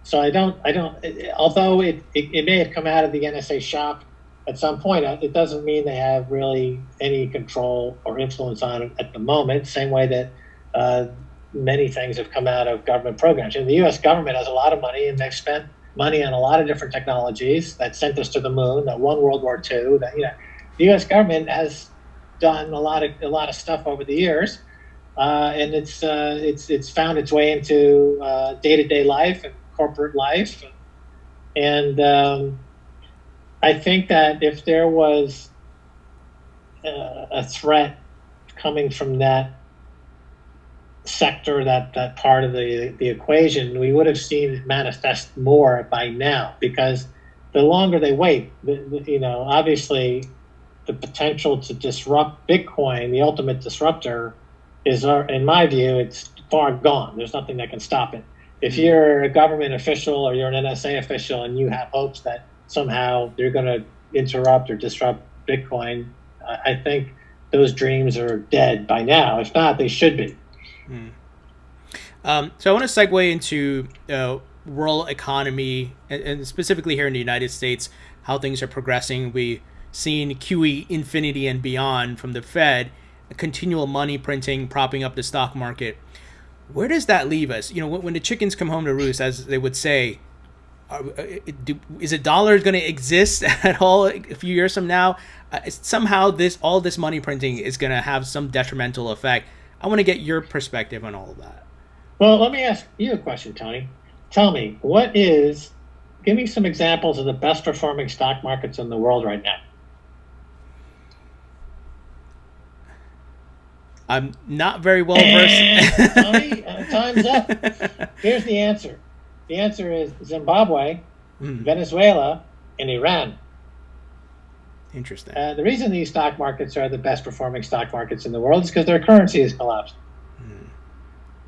so I don't. Although it may have come out of the NSA shop at some point, it doesn't mean they have really any control or influence on it at the moment. Same way that many things have come out of government programs. And the U.S. government has a lot of money, and they've spent money on a lot of different technologies that sent us to the moon, that won World War II. That the U.S. government has done a lot of stuff over the years, and it's found its way into day-to-day life and corporate life, and I think that if there was a threat coming from that sector, that part of the equation, we would have seen it manifest more by now, because the longer they wait, obviously the potential to disrupt Bitcoin, the ultimate disruptor, is, in my view, it's far gone. There's nothing that can stop it. If you're a government official or you're an NSA official and you have hopes that somehow they're going to interrupt or disrupt Bitcoin, I think those dreams are dead by now. If not, they should be. So I want to segue into world economy, and specifically here in the United States, how things are progressing. We've seen QE infinity and beyond from the Fed, continual money printing, propping up the stock market. Where does that leave us? When the chickens come home to roost, as they would say, is a dollar going to exist at all a few years from now? Somehow all this money printing is going to have some detrimental effect. I want to get your perspective on all of that. Well, let me ask you a question, Tony. Tell me, give me some examples of the best performing stock markets in the world right now. I'm not very well versed. Tony, time's up. Here's the answer. The answer is Zimbabwe, Venezuela, and Iran. Interesting. The reason these stock markets are the best performing stock markets in the world is because their currency has collapsed.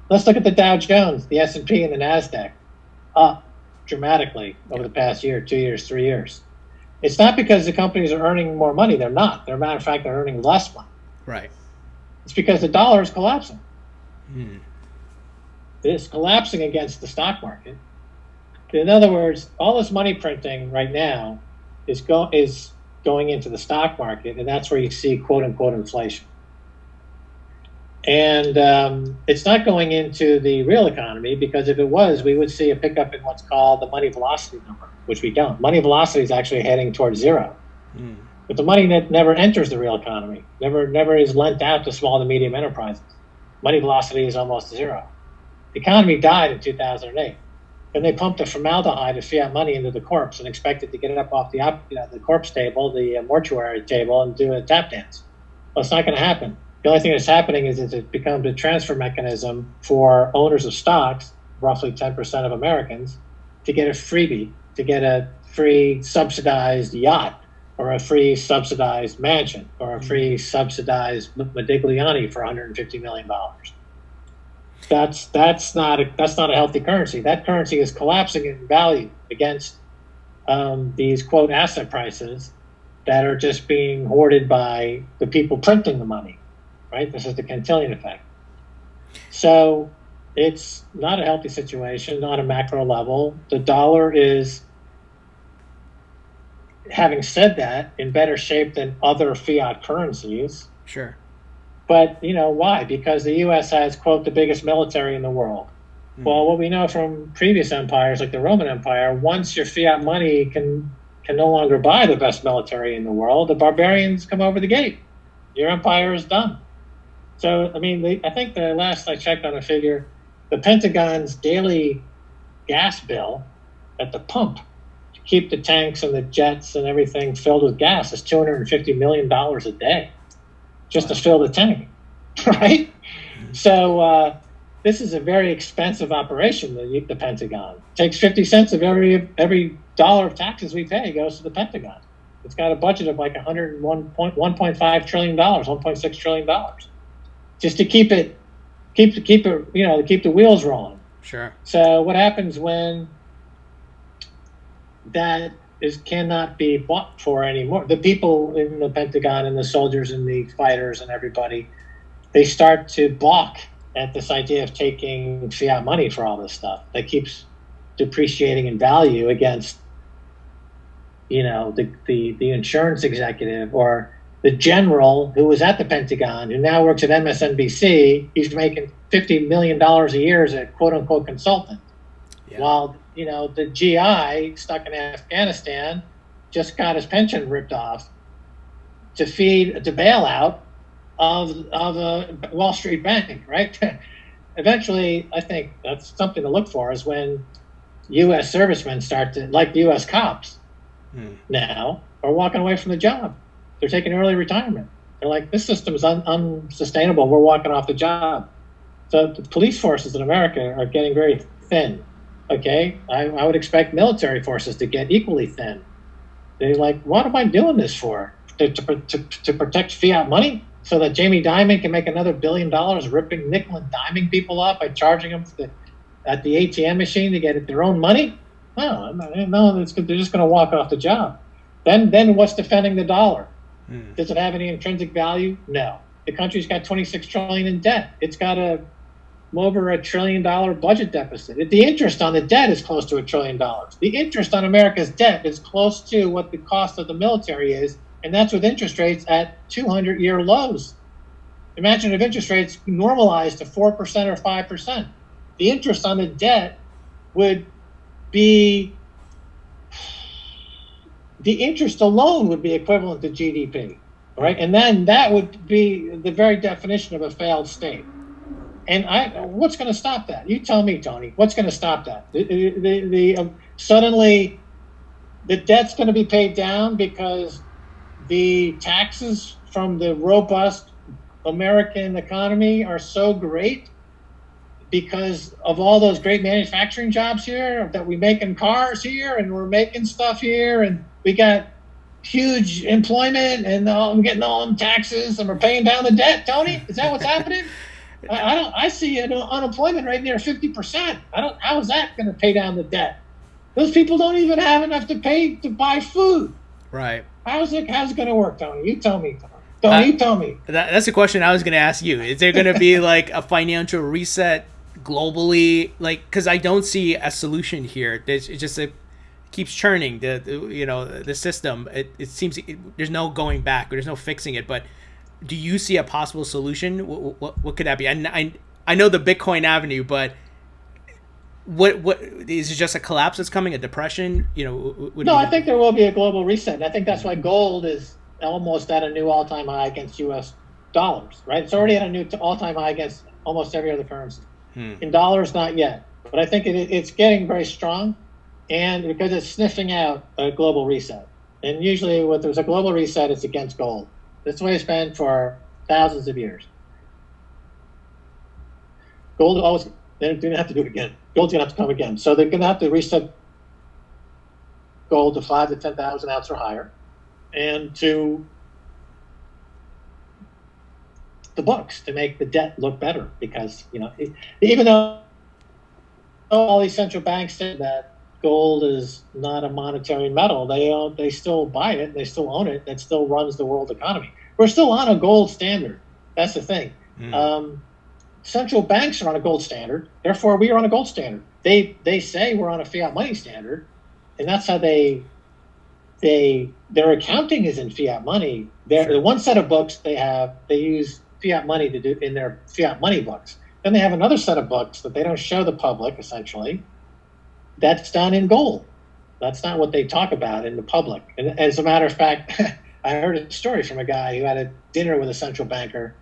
Let's look at the Dow Jones, the S&P, and the NASDAQ, up dramatically over the past year, 2 years, 3 years. It's not because the companies are earning more money. They're not. As a matter of fact, they're earning less money. Right. It's because the dollar is collapsing. It's collapsing against the stock market. In other words, all this money printing right now is going into the stock market, and that's where you see quote-unquote inflation. And it's not going into the real economy, because if it was, we would see a pickup in what's called the money velocity number, which we don't. Money velocity is actually heading towards zero. But the money never enters the real economy, never is lent out to small to medium enterprises. Money velocity is almost zero. The economy died in 2008. And they pumped a formaldehyde of fiat money into the corpse and expected to get it up off the corpse table, the mortuary table, and do a tap dance. Well, it's not going to happen. The only thing that's happening is it becomes a transfer mechanism for owners of stocks, roughly 10% of Americans, to get a freebie, to get a free subsidized yacht, or a free subsidized mansion, or a free subsidized Modigliani for $150 million. That's not a healthy currency. That currency is collapsing in value against these quote asset prices that are just being hoarded by the people printing the money, right? This is the Cantillon effect. So it's not a healthy situation, not a macro level. The dollar is, having said that, in better shape than other fiat currencies. Sure. But, why? Because the U.S. has, quote, the biggest military in the world. Well, what we know from previous empires, like the Roman Empire, once your fiat money can no longer buy the best military in the world, the barbarians come over the gate. Your empire is done. So, I think the last I checked on a figure, the Pentagon's daily gas bill at the pump to keep the tanks and the jets and everything filled with gas is $250 million a day. Just to fill the tank, right? So this is a very expensive operation, the Pentagon. It takes 50 cents of every dollar of taxes we pay goes to the Pentagon. It's got a budget of like $1.5 trillion, $1.6 trillion, just to keep the wheels rolling. Sure. So what happens when that cannot be bought for anymore? The people in the Pentagon and the soldiers and the fighters and everybody, they start to balk at this idea of taking fiat money for all this stuff that keeps depreciating in value against, the insurance executive or the general who was at the Pentagon, who now works at MSNBC, he's making $50 million a year as a quote unquote consultant. Yeah. While, the GI stuck in Afghanistan just got his pension ripped off to bail out of a Wall Street bank, right? Eventually, I think that's something to look for is when U.S. servicemen start to, like U.S. cops now, are walking away from the job. They're taking early retirement. They're like, this system is unsustainable. We're walking off the job. So the police forces in America are getting very thin. Okay, I would expect military forces to get equally thin. They're like, what am I doing this for? To protect fiat money so that Jamie Dimon can make another $1 billion ripping nickel and diming people up by charging them at the ATM machine to get their own money? No, they're just going to walk off the job. Then what's defending the dollar? Does it have any intrinsic value? No. The country's got $26 trillion in debt. It's got over $1 trillion budget deficit. The interest on the debt is close to $1 trillion. The interest on America's debt is close to what the cost of the military is, and that's with interest rates at 200-year lows. Imagine if interest rates normalized to 4% or 5%. The interest on the debt would be, the interest alone would be equivalent to GDP, right? And then that would be the very definition of a failed state. And what's going to stop that? You tell me, Tony. What's going to stop that? Suddenly, the debt's going to be paid down because the taxes from the robust American economy are so great because of all those great manufacturing jobs here that we making cars here and we're making stuff here and we got huge employment and I'm getting all them taxes and we're paying down the debt. Tony, is that what's happening? I see an unemployment rate near 50%. How is that going to pay down the debt? Those people don't even have enough to pay to buy food. Right. How's it going to work, Tony? You tell me, Tony. You tell me. That's the question I was going to ask you. Is there going to be like a financial reset globally? Like, because I don't see a solution here. It just keeps churning the system. It seems there's no going back. There's no fixing it. But do you see a possible solution? What could that be? And I know the Bitcoin avenue, but what is it? Just a collapse that's coming, a depression? No, I think there will be a global reset. And I think that's why gold is almost at a new all-time high against U.S. dollars. Right? It's already at a new all-time high against almost every other currency. In dollars, not yet, but I think it's getting very strong, and because it's sniffing out a global reset. And usually, when there's a global reset, it's against gold. That's the way it's been for thousands of years. Gold always, they're going to have to do it again. Gold's going to have to come again. So they're going to have to reset gold to 5,000 to 10,000 ounce or higher, and to the books to make the debt look better. Because even though all these central banks say that gold is not a monetary metal, they still buy it, they still own it, it still runs the world economy. We're still on a gold standard. That's the thing. Central banks are on a gold standard, therefore we are on a gold standard. They say we're on a fiat money standard, and that's how their accounting is in fiat money. The one set of books they use fiat money to do in their fiat money books. Then they have another set of books that they don't show the public, essentially, that's done in gold. That's not what they talk about in the public. And as a matter of fact, I heard a story from a guy who had a dinner with a central banker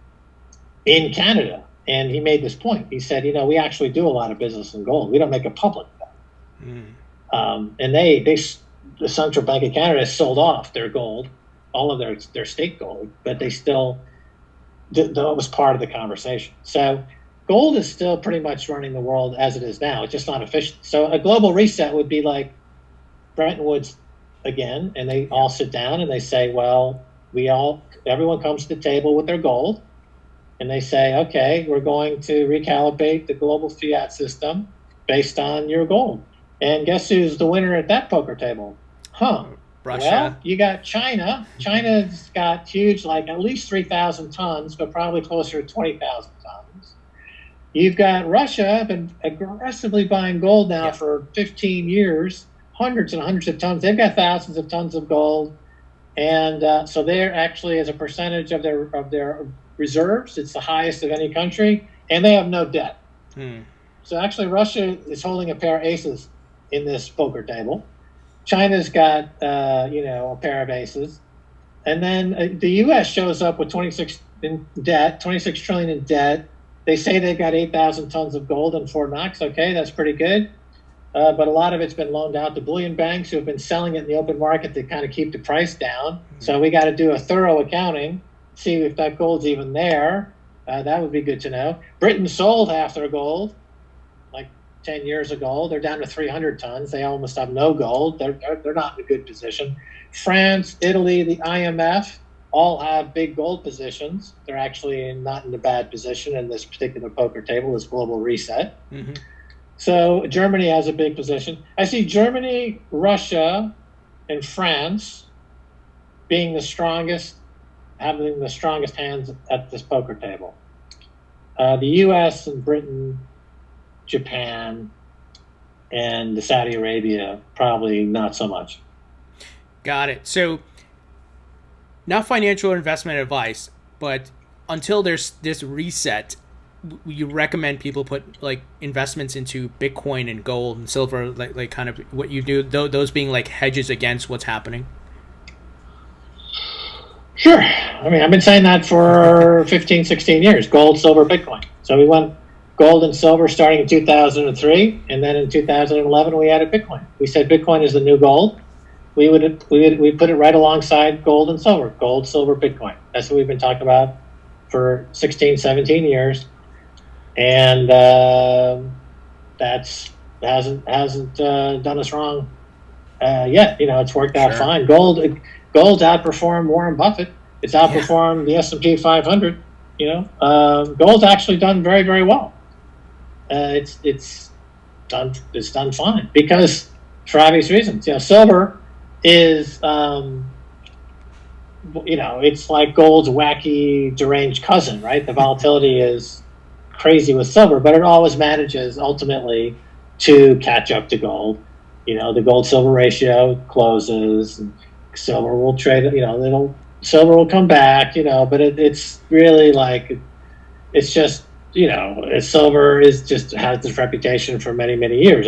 in Canada, and he made this point. He said, we actually do a lot of business in gold. We don't make it public, though. And the Central Bank of Canada has sold off their gold, all of their state gold, but they still, that was part of the conversation. So gold is still pretty much running the world as it is now. It's just not efficient. So a global reset would be like Bretton Woods again, and they all sit down and they say, well, everyone comes to the table with their gold, and they say, okay, we're going to recalibrate the global fiat system based on your gold. And guess who's the winner at that poker table? Russia. Well, you got China. China's got huge, like at least 3,000 tons, but probably closer to 20,000 tons. You've got Russia, been aggressively buying gold now for 15 years, hundreds and hundreds of tons. They've got thousands of tons of gold. And so they're actually, as a percentage of their reserves, it's the highest of any country, and they have no debt. So actually, Russia is holding a pair of aces in this poker table. China's got a pair of aces, and then the U.S. shows up with 26 trillion in debt. They say they've got 8,000 tons of gold in Fort Knox. Okay, that's pretty good. But a lot of it's been loaned out to bullion banks who have been selling it in the open market to kind of keep the price down. So we got to do a thorough accounting, see if that gold's even there. That would be good to know. Britain sold half their gold like 10 years ago. They're down to 300 tons. They almost have no gold. They're not in a good position. France, Italy, the IMF all have big gold positions. They're actually not in a bad position in this particular poker table, this global reset. Mm-hmm. So Germany has a big position. I see Germany, Russia, and France being the strongest, having the strongest hands at this poker table. The U.S. and Britain, Japan, and Saudi Arabia, probably not so much. Got it. So, not financial investment advice, but until there's this reset, you recommend people put like investments into Bitcoin and gold and silver, like kind of what you do, those being like hedges against what's happening? Sure. I mean, I've been saying that for 15, 16 years, gold, silver, Bitcoin. So we went gold and silver starting in 2003, and then in 2011 we added Bitcoin. We said Bitcoin is the new gold. We put it right alongside gold and silver, gold, silver, Bitcoin. That's what we've been talking about for 16, 17 years. And that's hasn't done us wrong yet. It's worked out fine. Gold's outperformed Warren Buffett. It's outperformed the S&P 500. Gold's actually done very, very well. It's done fine because for obvious reasons. Silver is it's like gold's wacky, deranged cousin, right? The volatility is crazy with silver, but it always manages ultimately to catch up to gold. The gold silver ratio closes, and silver will trade. Silver will come back. But it's really like it's just silver is just has this reputation for many, many years.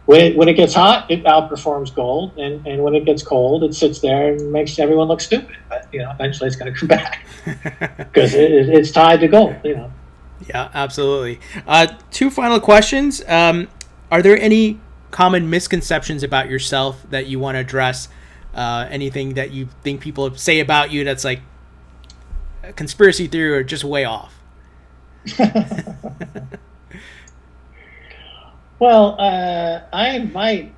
When it gets hot, it outperforms gold, and when it gets cold, it sits there and makes everyone look stupid. But eventually, it's going to come back because it's tied to gold. Yeah, absolutely. Two final questions. Are there any common misconceptions about yourself that you want to address? Anything that you think people say about you that's like a conspiracy theory or just way off? Well, I invite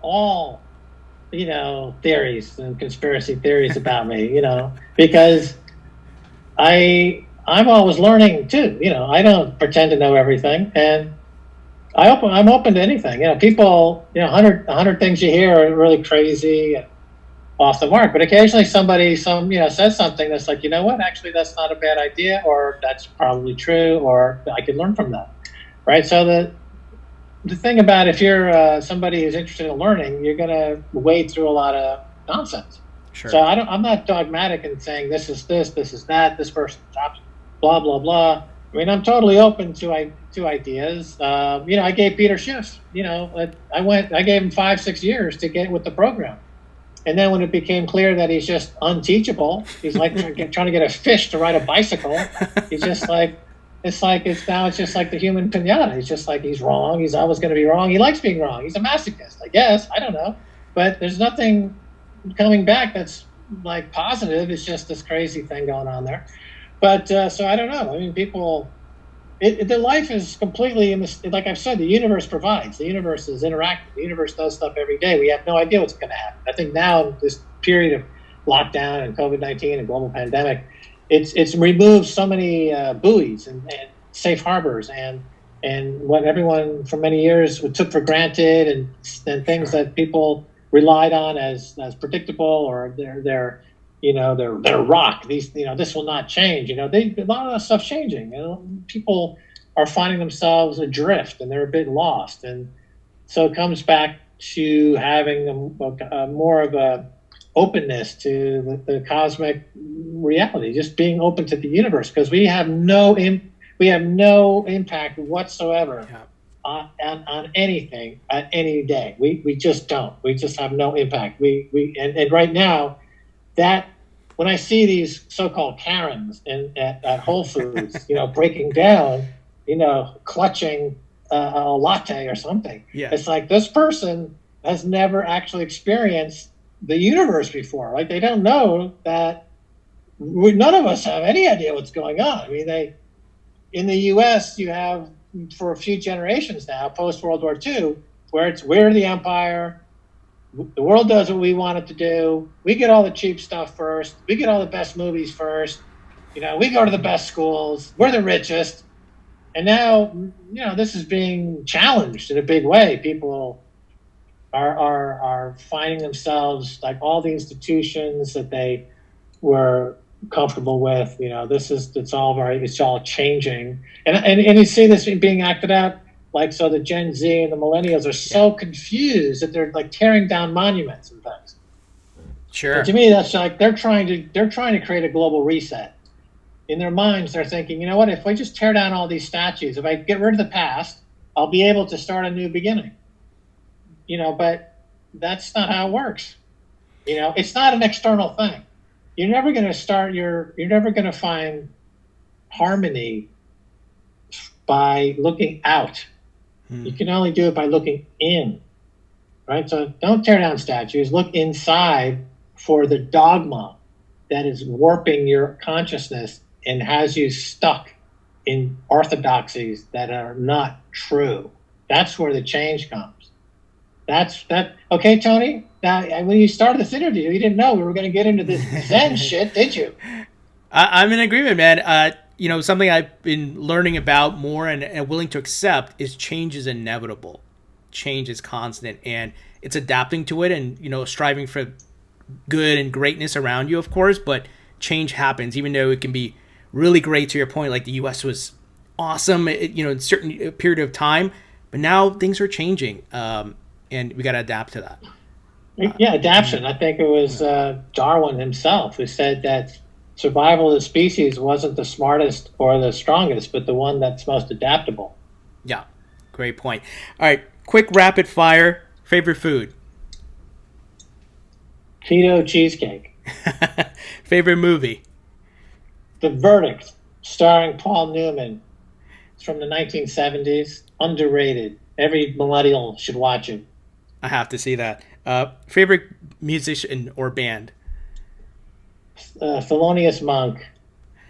all, theories and conspiracy theories about me, because I'm always learning too. I don't pretend to know everything, and I'm open to anything. People, 100 things you hear are really crazy and off the mark, but occasionally somebody says something that's like, what, actually that's not a bad idea, or that's probably true, or I could learn from that, right? So the thing about if you're somebody who's interested in learning, you're going to wade through a lot of nonsense. Sure. So I'm not dogmatic in saying this is that, this person's blah blah blah. I mean, I'm totally open to ideas. I gave Peter Schiff. I gave him 5-6 years to get with the program, and then when it became clear that he's just unteachable, he's like trying to get a fish to ride a bicycle. He's just like. It's just like the human pinata. He's just like, he's wrong. He's always going to be wrong. He likes being wrong. He's a masochist, I guess. I don't know. But there's nothing coming back that's like positive. It's just this crazy thing going on there. But so I don't know. I mean, the life is completely, like I've said, the universe provides. The universe is interactive. The universe does stuff every day. We have no idea what's going to happen. I think now, this period of lockdown and COVID-19 and global pandemic, it's removed so many buoys and safe harbors and what everyone for many years took for granted and things that people relied on as predictable or they're rock. These this will not change. A lot of that stuff's changing. People are finding themselves adrift and they're a bit lost, and so it comes back to having a more of a openness to the cosmic reality, just being open to the universe, because we have no impact whatsoever on anything at any day. We just don't. We just have no impact. And right now, that when I see these so-called Karens at Whole Foods, breaking down, clutching a latte or something, it's like this person has never actually experienced the universe before. Like, they don't know that none of us have any idea what's going on. I mean, in the U.S., you have, for a few generations now, post World War II, where we're the empire. The world does what we want it to do. We get all the cheap stuff first. We get all the best movies first. We go to the best schools. We're the richest. And now, this is being challenged in a big way. People are finding themselves, like, all the institutions that they were comfortable with. It's all changing. And you see this being acted out. Like, so the Gen Z and the millennials are so confused that they're like tearing down monuments and things. Sure. And to me, that's like they're trying to create a global reset. In their minds, they're thinking, you know what? If we just tear down all these statues, if I get rid of the past, I'll be able to start a new beginning. But that's not how it works. It's not an external thing. You're never going to find harmony by looking out. You can only do it by looking in, right? So don't tear down statues. Look inside for the dogma that is warping your consciousness and has you stuck in orthodoxies that are not true. That's where the change comes. Okay, Tony? Now, when you started this interview, you didn't know we were going to get into this Zen shit, did you? I'm in agreement, man. Something I've been learning about more and willing to accept is change is inevitable. Change is constant, and it's adapting to it and, striving for good and greatness around you, of course, but change happens, even though it can be really great, to your point, like the U.S. was awesome, in a certain period of time, but now things are changing, and we got to adapt to that. Adaptation. I think it was Darwin himself who said that survival of the species wasn't the smartest or the strongest, but the one that's most adaptable. Yeah, great point. All right, quick rapid fire. Favorite food? Keto cheesecake. Favorite movie? The Verdict, starring Paul Newman. It's from the 1970s. Underrated. Every millennial should watch it. I have to see that. Favorite musician or band? Thelonious Monk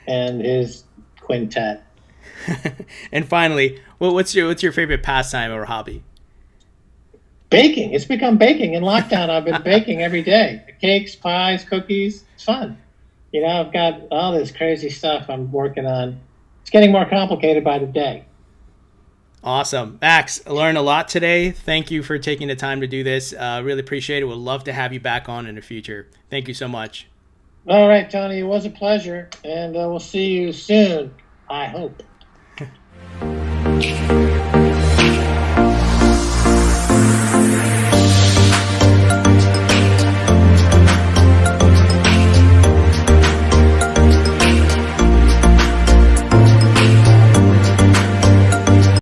and his quintet. And finally, what's your favorite pastime or hobby? Baking. It's become baking. In lockdown, I've been baking every day. Cakes, pies, cookies. It's fun. I've got all this crazy stuff I'm working on. It's getting more complicated by the day. Awesome. Max, I learned a lot today. Thank you for taking the time to do this. Really appreciate it. Would love to have you back on in the future. Thank you so much. All right, Tony, it was a pleasure, and we'll see you soon, I hope.